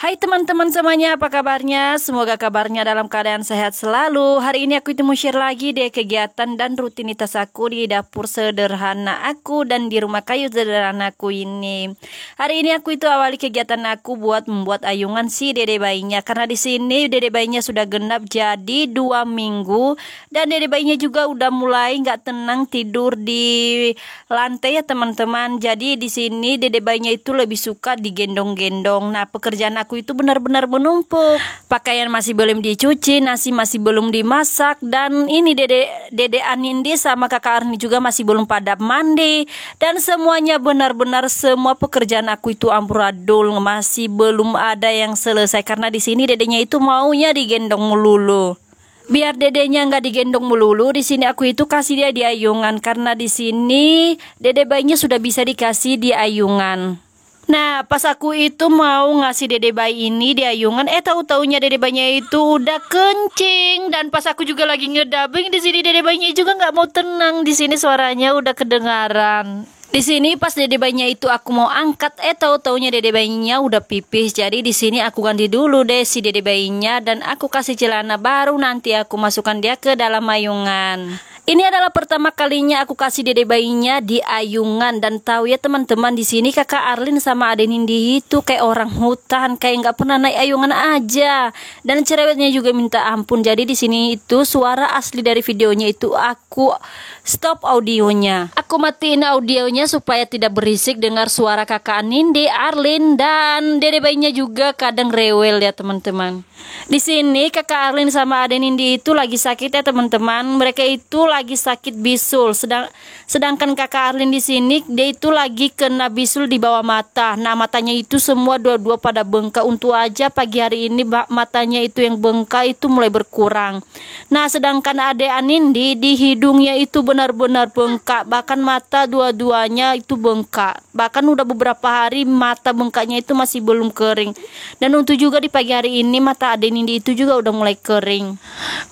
Hai teman-teman semuanya, apa kabarnya? Semoga kabarnya dalam keadaan sehat selalu. Hari ini aku itu mau share lagi deh kegiatan dan rutinitas aku di dapur sederhana aku dan di rumah kayu sederhana aku ini. Hari ini aku itu awali kegiatan aku buat membuat ayungan si dede bayinya. Karena di sini dede bayinya sudah genap jadi 2 minggu dan dede bayinya juga udah mulai nggak tenang tidur di lantai ya teman-teman. Jadi di sini dede bayinya itu lebih suka digendong-gendong. Nah, pekerjaan aku itu benar-benar menumpuk. Pakaian masih belum dicuci, nasi masih belum dimasak, dan ini dede Anindi sama kakak Arni juga masih belum pada mandi, dan semuanya benar-benar semua pekerjaan aku itu amburadul, masih belum ada yang selesai karena di sini dedenya itu maunya digendong melulu. Biar dedenya nggak digendong melulu, di sini aku itu kasih dia di ayungan karena di sini dede bayinya sudah bisa dikasih di ayungan. Nah, pas aku itu mau ngasih dede bayi ini di ayungan, tahu-taunya dede bayinya itu udah kencing, dan pas aku juga lagi ngedabing di sini dede bayinya juga nggak mau tenang. Di sini suaranya udah kedengaran. Di sini pas dede bayinya itu aku mau angkat, tahu-taunya dede bayinya udah pipis. Jadi di sini aku ganti dulu deh si dede bayinya dan aku kasih celana baru, nanti aku masukkan dia ke dalam ayungan. Ini adalah pertama kalinya aku kasih dede bayinya di ayungan, dan tahu ya teman-teman, di sini kakak Arlin sama Ade Nindi itu kayak orang hutan, kayak nggak pernah naik ayungan aja, dan cerewetnya juga minta ampun. Jadi di sini itu suara asli dari videonya itu aku stop audionya, aku matiin audionya supaya tidak berisik dengar suara kakak Nindi, Arlin, dan dede bayinya juga kadang rewel ya teman-teman. Di sini kakak Arlin sama Ade Nindi itu lagi sakit ya teman-teman. Mereka itu lagi sakit bisul. Sedangkan kakak Arlin di sini dia itu lagi kena bisul di bawah mata. Nah, matanya itu semua dua-dua pada bengkak. Untung aja pagi hari ini matanya itu yang bengkak itu mulai berkurang. Nah, sedangkan Ade Anindi di hidungnya itu benar-benar bengkak. Bahkan mata dua-duanya itu bengkak. Bahkan udah beberapa hari mata bengkaknya itu masih belum kering. Dan untuk juga di pagi hari ini mata Ade Nindi itu juga udah mulai kering.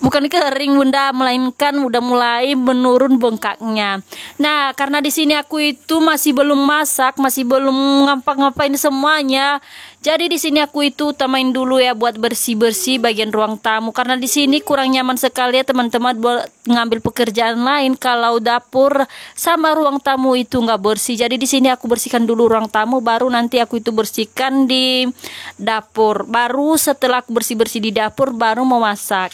Bukan kering bunda, melainkan udah mulai menurun bengkaknya. Nah, karena di sini aku itu masih belum masak, masih belum ngapa-ngapain semuanya. Jadi di sini aku itu utamain dulu ya buat bersih-bersih bagian ruang tamu, karena di sini kurang nyaman sekali ya teman-teman buat ngambil pekerjaan lain kalau dapur sama ruang tamu itu nggak bersih. Jadi di sini aku bersihkan dulu ruang tamu, baru nanti aku itu bersihkan di dapur. Baru setelah aku bersih-bersih di dapur baru mau masak.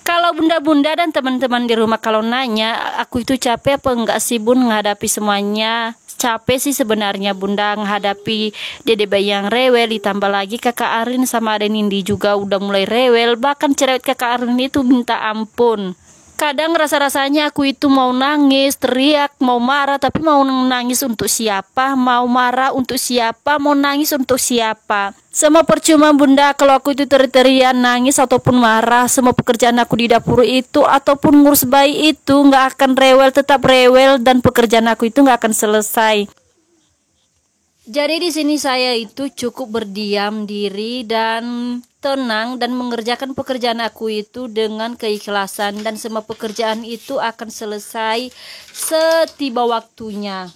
Kalau bunda-bunda dan teman-teman di rumah kalau nanya aku itu capek apa enggak sih bun menghadapi semuanya? Capek sih sebenarnya bunda menghadapi dede bayi yang rewel, ditambah lagi kakak Arin sama Ade Nindi juga udah mulai rewel, bahkan cerewet kakak Arin itu minta ampun. Kadang rasa-rasanya aku itu mau nangis, teriak, mau marah, tapi mau nangis untuk siapa, mau marah untuk siapa, mau nangis untuk siapa. Semua percuma bunda kalau aku itu teriak, nangis ataupun marah. Semua pekerjaan aku di dapur itu ataupun ngurus bayi itu nggak akan rewel, tetap rewel, dan pekerjaan aku itu nggak akan selesai. Jadi di sini saya itu cukup berdiam diri dan tenang dan mengerjakan pekerjaan aku itu dengan keikhlasan, dan semua pekerjaan itu akan selesai setiba waktunya.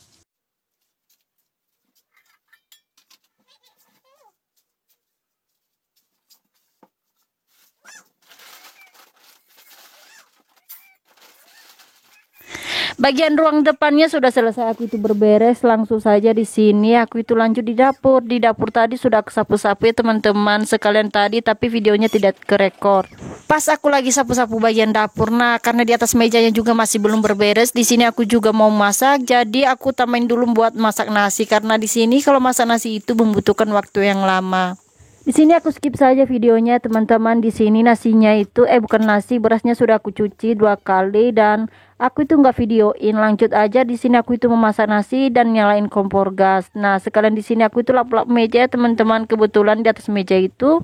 Bagian ruang depannya sudah selesai aku itu berberes, langsung saja di sini aku itu lanjut di dapur. Di dapur tadi sudah aku sapu-sapu ya teman-teman sekalian tadi, tapi videonya tidak kerekor. Pas aku lagi sapu-sapu bagian dapur, nah karena di atas mejanya juga masih belum berberes, di sini aku juga mau masak. Jadi aku tamain dulu buat masak nasi, karena di sini kalau masak nasi itu membutuhkan waktu yang lama. Di sini aku skip saja videonya teman-teman. Di sini nasinya itu bukan nasi, berasnya sudah aku cuci 2 kali dan aku itu nggak videoin, lanjut aja. Di sini aku itu memasak nasi dan nyalain kompor gas. Nah, sekalian di sini aku itu lap-lap meja teman-teman. Kebetulan di atas meja itu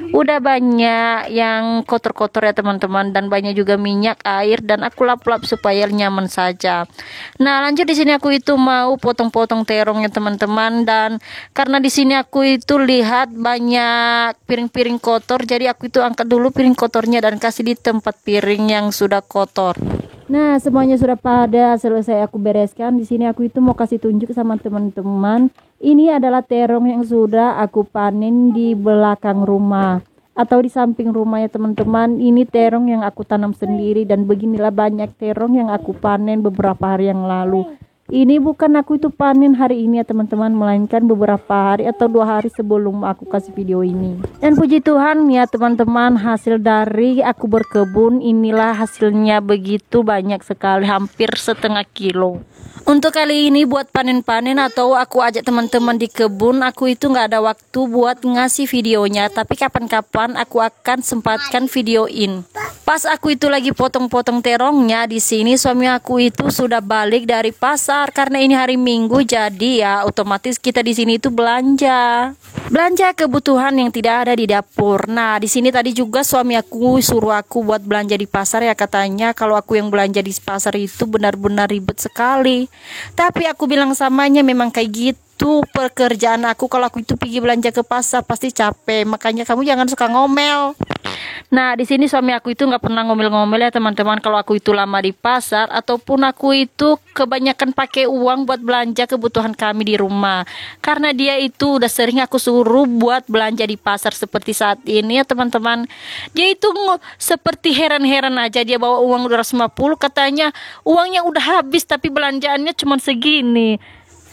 udah banyak yang kotor-kotor ya teman-teman, dan banyak juga minyak, air, dan aku lap-lap supaya nyaman saja. Nah, lanjut di sini aku itu mau potong-potong terongnya teman-teman, dan karena di sini aku itu lihat banyak piring-piring kotor, jadi aku itu angkat dulu piring kotornya dan kasih di tempat piring yang sudah kotor. Nah, semuanya sudah pada selesai aku bereskan. Di sini aku itu mau kasih tunjuk sama teman-teman. Ini adalah terong yang sudah aku panen di belakang rumah atau di samping rumah ya teman-teman. Ini terong yang aku tanam sendiri dan beginilah banyak terong yang aku panen beberapa hari yang lalu. Ini bukan aku itu panen hari ini ya teman-teman, melainkan beberapa hari atau 2 hari sebelum aku kasih video ini. Dan puji Tuhan ya teman-teman, hasil dari aku berkebun inilah hasilnya, begitu banyak sekali, hampir setengah kilo. Untuk kali ini buat panen-panen atau aku ajak teman-teman di kebun, aku itu nggak ada waktu buat ngasih videonya, tapi kapan-kapan aku akan sempatkan videoin. Pas aku itu lagi potong-potong terongnya, di sini suami aku itu sudah balik dari pasar karena ini hari Minggu, jadi ya otomatis kita di sini itu belanja kebutuhan yang tidak ada di dapur. Nah, di sini tadi juga suami aku suruh aku buat belanja di pasar ya, katanya kalau aku yang belanja di pasar itu benar-benar ribet sekali. Tapi aku bilang samanya memang kayak gitu pekerjaan aku, kalau aku itu pergi belanja ke pasar pasti capek, makanya kamu jangan suka ngomel. Nah, di sini suami aku itu nggak pernah ngomel-ngomel ya teman-teman. Kalau aku itu lama di pasar ataupun aku itu kebanyakan pakai uang buat belanja kebutuhan kami di rumah. Karena dia itu udah sering aku suruh buat belanja di pasar seperti saat ini ya teman-teman. Dia itu seperti heran-heran aja, dia bawa uang 250, katanya uangnya udah habis tapi belanjaannya cuma segini.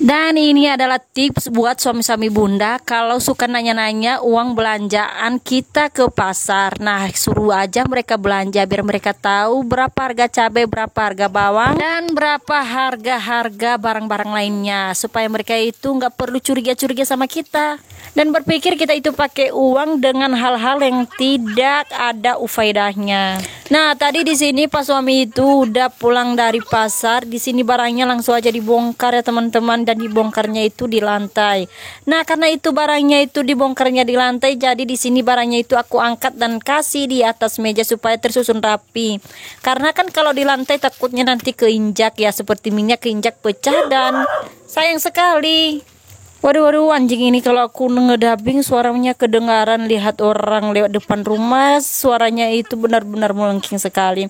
Dan ini adalah tips buat suami-suami bunda kalau suka nanya-nanya uang belanjaan kita ke pasar. Nah, suruh aja mereka belanja biar mereka tahu berapa harga cabai, berapa harga bawang, dan berapa harga-harga barang-barang lainnya, supaya mereka itu nggak perlu curiga-curiga sama kita dan berpikir kita itu pakai uang dengan hal-hal yang tidak ada faedahnya. Nah, tadi di sini pas suami itu udah pulang dari pasar, di sini barangnya langsung aja dibongkar ya teman-teman, dan dibongkarnya itu di lantai. Nah, karena itu barangnya itu dibongkarnya di lantai, jadi di sini barangnya itu aku angkat dan kasih di atas meja supaya tersusun rapi. Karena kan kalau di lantai takutnya nanti keinjak ya, seperti minyak keinjak pecah dan sayang sekali. Waduh, anjing ini kalau aku ngedabing suaranya kedengaran, lihat orang lewat depan rumah, suaranya itu benar-benar melengking sekali.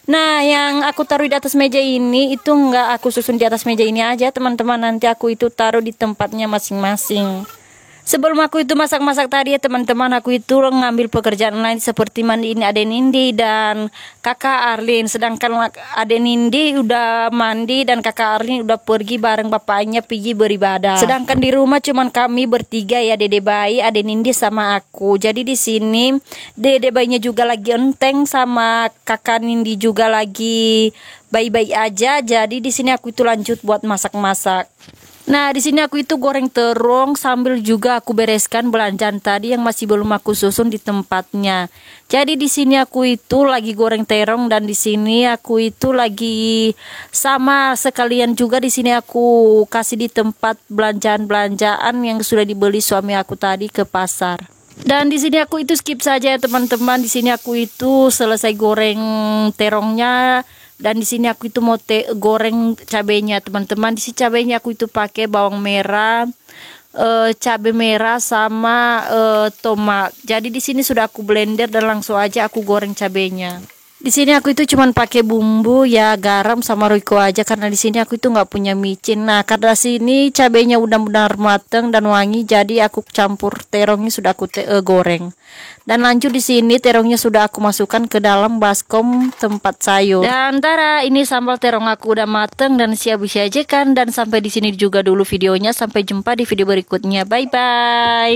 Nah, yang aku taruh di atas meja ini itu enggak aku susun di atas meja ini aja teman-teman, nanti aku itu taruh di tempatnya masing-masing. Sebelum aku itu masak-masak tadi ya teman-teman, aku itu ngambil pekerjaan lain seperti mandiin Ade Nindi dan kakak Arlin. Sedangkan Ade Nindi udah mandi dan kakak Arlin udah pergi bareng bapaknya pergi beribadah. Sedangkan di rumah cuman kami bertiga ya, Dede bayi, Ade Nindi sama aku. Jadi di sini Dede bayinya juga lagi enteng sama kakak Nindi juga lagi bayi-bayi aja. Jadi di sini aku itu lanjut buat masak-masak. Nah, di sini aku itu goreng terong sambil juga aku bereskan belanjaan tadi yang masih belum aku susun di tempatnya. Jadi di sini aku itu lagi goreng terong dan di sini aku itu lagi sama sekalian juga di sini aku kasih di tempat belanjaan-belanjaan yang sudah dibeli suami aku tadi ke pasar. Dan di sini aku itu skip saja ya teman-teman. Di sini aku itu selesai goreng terongnya. Dan di sini aku itu mau goreng cabenya teman-teman. Di sini cabenya aku itu pakai bawang merah, cabai merah sama tomat. Jadi di sini sudah aku blender dan langsung aja aku goreng cabenya. Di sini aku itu cuman pakai bumbu ya, garam sama roiko aja karena di sini aku itu nggak punya micin. Nah, karena sini cabenya udah benar mateng dan wangi, jadi aku campur terongnya sudah aku goreng. Dan lanjut di sini terongnya sudah aku masukkan ke dalam baskom tempat sayur. Dan tara, ini sambal terong aku udah mateng dan siap disajikan. Dan sampai di sini juga dulu videonya. Sampai jumpa di video berikutnya. Bye bye.